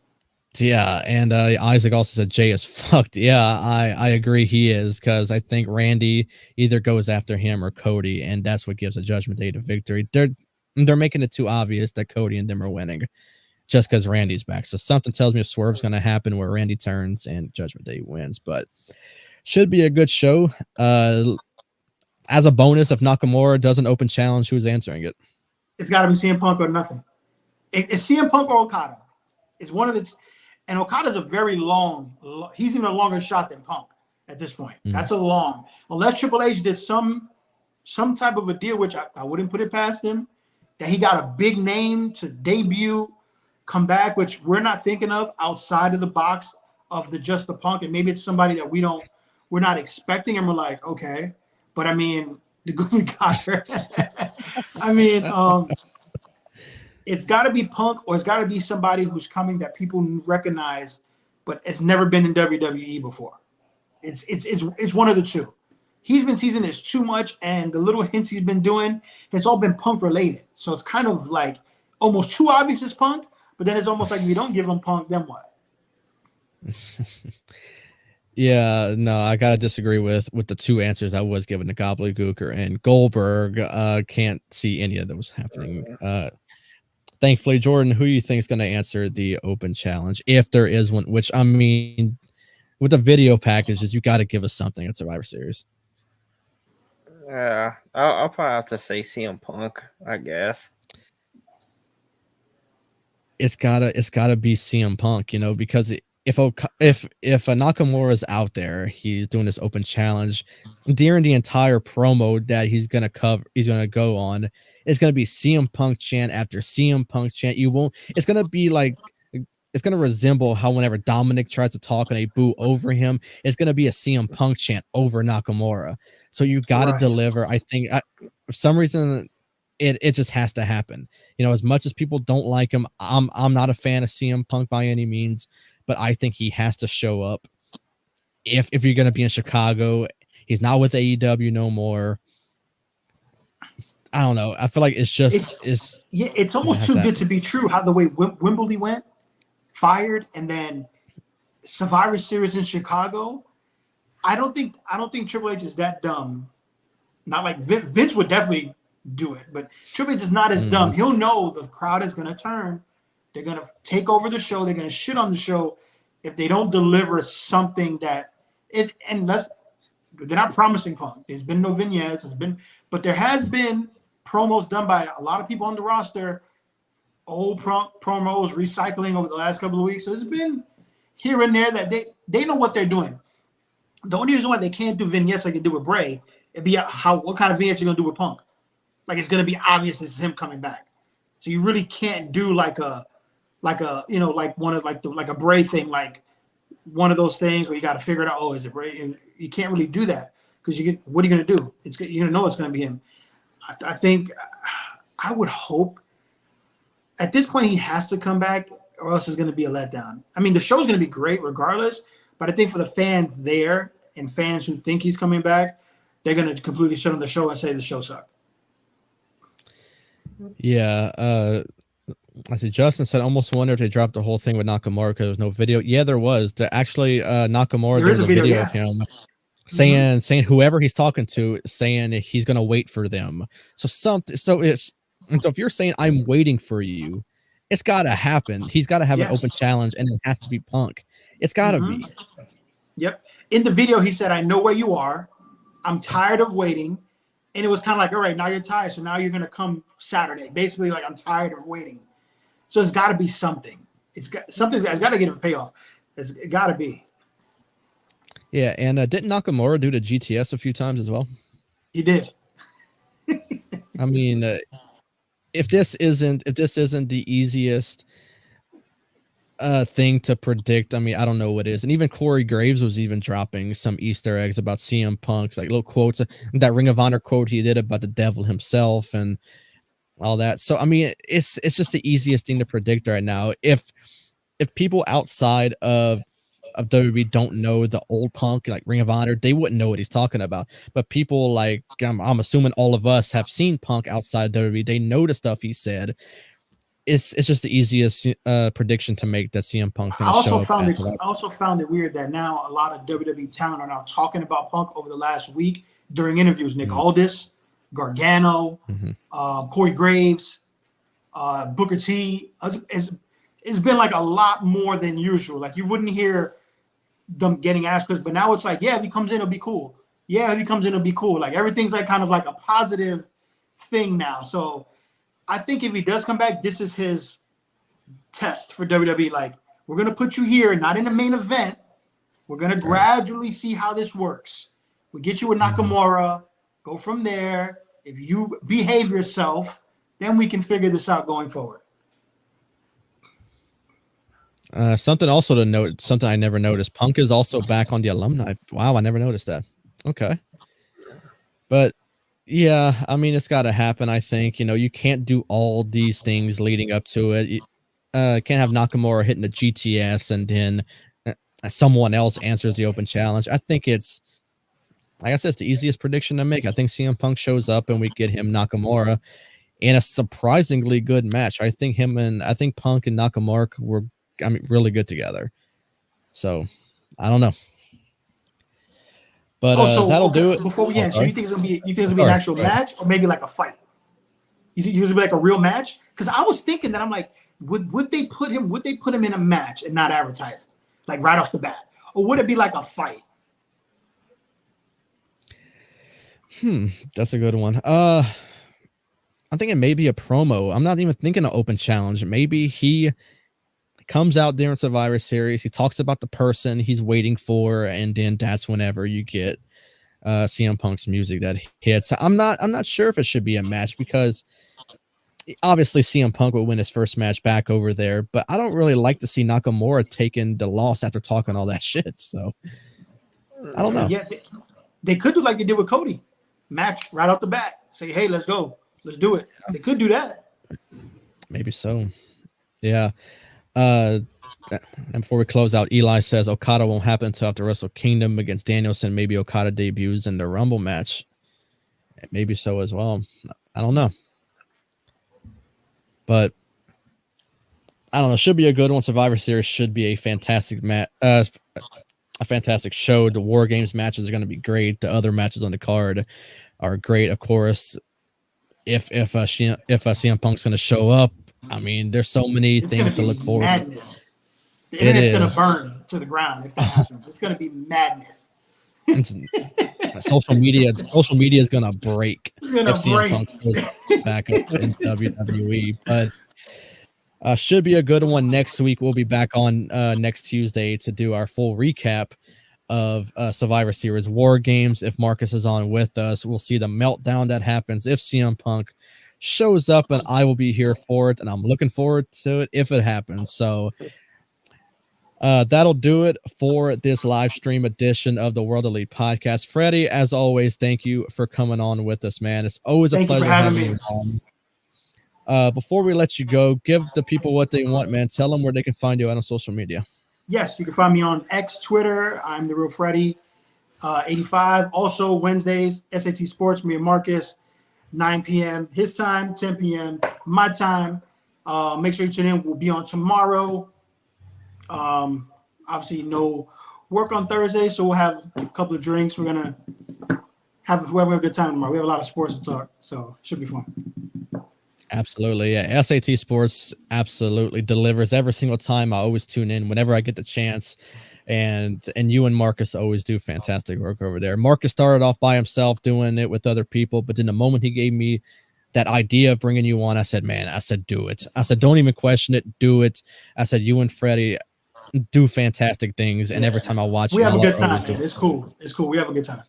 [SPEAKER 2] Isaac also said Jay is fucked. Yeah, I agree he is, because I think Randy either goes after him or Cody, and that's what gives a Judgment Day the victory. They're making it too obvious that Cody and them are winning just because Randy's back. So something tells me a swerve's going to happen where Randy turns and Judgment Day wins, but should be a good show. As a bonus, if Nakamura does an open challenge, who's answering it?
[SPEAKER 4] It's got to be CM Punk or nothing. It's CM Punk or Okada. It's one of the, and Okada's a very long. He's even a longer shot than Punk at this point. That's a long. Unless Triple H did some type of a deal, which I wouldn't put it past him, that he got a big name to debut, come back, which we're not thinking of outside of the box of just the Punk, and maybe it's somebody that we're not expecting, and we're like, okay. But I mean, the good we got her. I mean, it's got to be Punk, or it's got to be somebody who's coming that people recognize, but it's never been in WWE before. It's one of the two. He's been teasing this too much, and the little hints he's been doing, it's all been Punk related. So it's kind of like almost too obvious as Punk, but then it's almost like if you don't give him Punk, then what?
[SPEAKER 2] Yeah, no, I gotta disagree with the 2 answers I was given to Gobbledygooker and Goldberg. Can't see any of those happening. Thankfully, Jordan, who you think is going to answer the open challenge, if there is one? Which, I mean, with the video packages, you got to give us something at Survivor Series.
[SPEAKER 3] Yeah, I'll probably have to say CM Punk, I guess.
[SPEAKER 2] It's gotta be CM Punk, you know, because if a Nakamura is out there, he's doing this open challenge during the entire promo that he's gonna go on. It's gonna be CM Punk chant after CM Punk chant. You won't. It's gonna be like. It's gonna resemble how whenever Dominic tries to talk and they boo over him, it's gonna be a CM Punk chant over Nakamura. So you got to
[SPEAKER 4] Right.
[SPEAKER 2] deliver. I think for some reason it just has to happen. You know, as much as people don't like him, I'm not a fan of CM Punk by any means, but I think he has to show up. If you're gonna be in Chicago, he's not with AEW no more. I don't know. I feel like
[SPEAKER 4] It's almost too good to be true. How the way Wembley went, fired, and then Survivor Series in Chicago. I don't think Triple H is that dumb. Not like Vince would definitely do it, but Triple H is not as dumb. He'll know the crowd is going to turn. They're going to take over the show. They're going to shit on the show if they don't deliver something that is. And they're not promising Punk. There's been no vignettes. But there has been promos done by a lot of people on the roster. Old promos recycling over the last couple of weeks. So it's been here and there that they know what they're doing. The only reason why they can't do vignettes like they do with Bray, it'd be what kind of vignettes you're gonna do with Punk. Like it's gonna be obvious it's him coming back. So you really can't do like a Bray thing, like one of those things where you got to figure it out. Oh, is it Bray? You can't really do that because what are you gonna do? You're gonna know it's gonna be him. I think I would hope at this point he has to come back, or else it's gonna be a letdown. I mean, the show's gonna be great regardless. But I think for the fans there and fans who think he's coming back, they're going to completely shut on the show and say the show sucked.
[SPEAKER 2] Yeah. I see Justin said, almost wonder if they dropped the whole thing with Nakamura because there was no video. Yeah, there was. Nakamura, there was a video of him saying whoever he's talking to, saying he's going to wait for them. So if you're saying I'm waiting for you, it's got to happen. He's got to have an open challenge, and it has to be Punk. It's got to be.
[SPEAKER 4] Yep. In the video, he said, I know where you are. I'm tired of waiting. And it was kind of like, all right, now you're tired. So now you're going to come Saturday. Basically, like, I'm tired of waiting. So it's got to be something. It's got to get a payoff. It's got to be.
[SPEAKER 2] Yeah. And didn't Nakamura do the GTS a few times as well?
[SPEAKER 4] He did.
[SPEAKER 2] I mean, if this isn't the easiest thing to predict, I mean, I don't know what is. And even Corey Graves was even dropping some Easter eggs about CM Punk, like little quotes. That Ring of Honor quote he did about the devil himself and all that. So I mean, it's just the easiest thing to predict right now. If people outside of WWE don't know the old Punk, like Ring of Honor, they wouldn't know what he's talking about. But people like, I'm assuming all of us have seen Punk outside WWE. They know the stuff he said. It's just the easiest prediction to make that CM Punk's going to show up.
[SPEAKER 4] I also found it weird that now a lot of WWE talent are now talking about Punk over the last week during interviews. Nick Aldis, Gargano, Corey Graves, Booker T. It's been like a lot more than usual. Like you wouldn't hear them getting asked, but now it's like, yeah, if he comes in, it'll be cool. Yeah, if he comes in, it'll be cool. Like everything's like kind of like a positive thing now. So I think if he does come back, this is his test for WWE. Like, we're going to put you here, not in the main event. We're going to gradually see how this works. We get you with Nakamura, go from there. If you behave yourself, then we can figure this out going forward.
[SPEAKER 2] Something also to note, something I never noticed. Punk is also back on the alumni. Wow, I never noticed that. Okay. But yeah, I mean, it's got to happen, I think. You know, you can't do all these things leading up to it. You can't have Nakamura hitting the GTS and then someone else answers the open challenge. I think it's, like I said, it's the easiest prediction to make. I think CM Punk shows up and we get him Nakamura in a surprisingly good match. I think Punk and Nakamura were, really good together. So, I don't know. But that'll do it.
[SPEAKER 4] Before we end, so you think it's gonna be an actual match or maybe like a fight? You think it's gonna be like a real match? Because I was thinking that I'm like, would they put him in a match and not advertise it, like right off the bat, or would it be like a fight?
[SPEAKER 2] That's a good one. I'm thinking maybe a promo. I'm not even thinking an open challenge. Maybe he comes out there in Survivor Series. He talks about the person he's waiting for, and then that's whenever you get CM Punk's music that hits. I'm not sure if it should be a match because obviously CM Punk will win his first match back over there, but I don't really like to see Nakamura taking the loss after talking all that shit. So I don't know.
[SPEAKER 4] Yeah, they could do like they did with Cody. Match right off the bat. Say, hey, let's go. Let's do it. They could do that.
[SPEAKER 2] Maybe so. Yeah. And before we close out, Eli says Okada won't happen until after Wrestle Kingdom against Danielson. Maybe Okada debuts in the Rumble match. Maybe so as well. I don't know. But I don't know. Should be a good one. Survivor Series should be a fantastic a fantastic show. The WarGames matches are going to be great. The other matches on the card are great. Of course, if CM Punk's going to show up, I mean, there's so many things to look forward to.
[SPEAKER 4] Madness. The internet's going to burn to the ground if that happens. It's going to be madness.
[SPEAKER 2] Social media is going to break if CM
[SPEAKER 4] break.
[SPEAKER 2] Punk goes back up in WWE. But should be a good one next week. We'll be back on next Tuesday to do our full recap of Survivor Series WarGames. If Marcus is on with us, we'll see the meltdown that happens if CM Punk shows up, and I will be here for it, and I'm looking forward to it if it happens. So that'll do it for this live stream edition of the World Elite Podcast. Freddy, as always, thank you for coming on with us, man. It's always a pleasure having you on. Before we let you go, give the people what they want, man. Tell them where they can find you out on social media.
[SPEAKER 4] Yes, you can find me on X, Twitter. I'm the real Freddy 85. Also Wednesdays, SAT Sports, me and Marcus, 9 p.m. his time, 10 p.m. my time. Make sure you tune in. We'll be on tomorrow. Obviously no work on Thursday, so we'll have a couple of drinks. We're gonna have a good time tomorrow. We have a lot of sports to talk, so it should be fun.
[SPEAKER 2] Absolutely. Yeah. SAT Sports absolutely delivers every single time. I always tune in whenever I get the chance. And you and Marcus always do fantastic work over there. Marcus started off by himself doing it with other people, but then the moment he gave me that idea of bringing you on, I said, do it. I said, don't even question it. Do it. I said, you and Freddy do fantastic things. And every time I watch
[SPEAKER 4] we
[SPEAKER 2] you,
[SPEAKER 4] have a good time. It's cool. It's cool. We have a good time.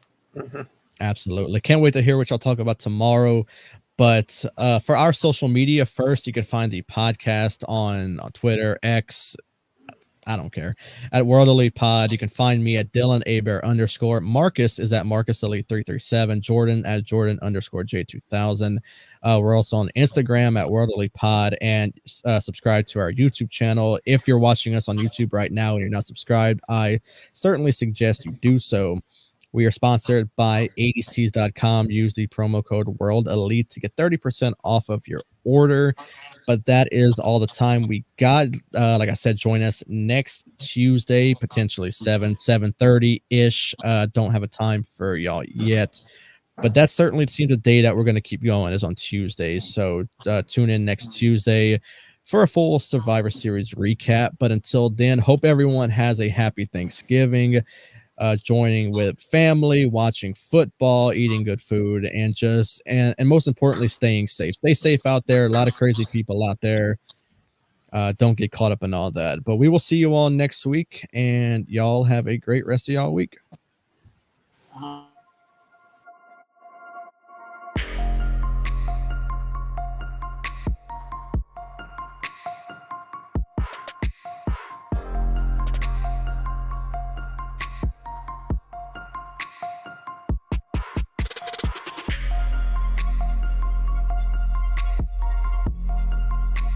[SPEAKER 2] Absolutely. Can't wait to hear what y'all talk about tomorrow. But for our social media, first, you can find the podcast on Twitter, X, I don't care, at World Elite Pod. You can find me at Dylan _. Marcus is at Marcus Elite 337. Jordan at Jordan _J2000. We're also on Instagram at World Elite Pod, and subscribe to our YouTube channel. If you're watching us on YouTube right now and you're not subscribed, I certainly suggest you do so. We are sponsored by 80stees.com. Use the promo code World Elite to get 30% off of your order. But that is all the time we got. Like I said, join us next Tuesday, potentially 7:30-ish. Don't have a time for y'all yet. But that certainly seems the day that we're going to keep going is on Tuesdays. So tune in next Tuesday for a full Survivor Series recap. But until then, hope everyone has a happy Thanksgiving. Joining with family, watching football, eating good food, and most importantly, staying safe. Stay safe out there. A lot of crazy people out there. Don't get caught up in all that. But we will see you all next week, and y'all have a great rest of y'all week.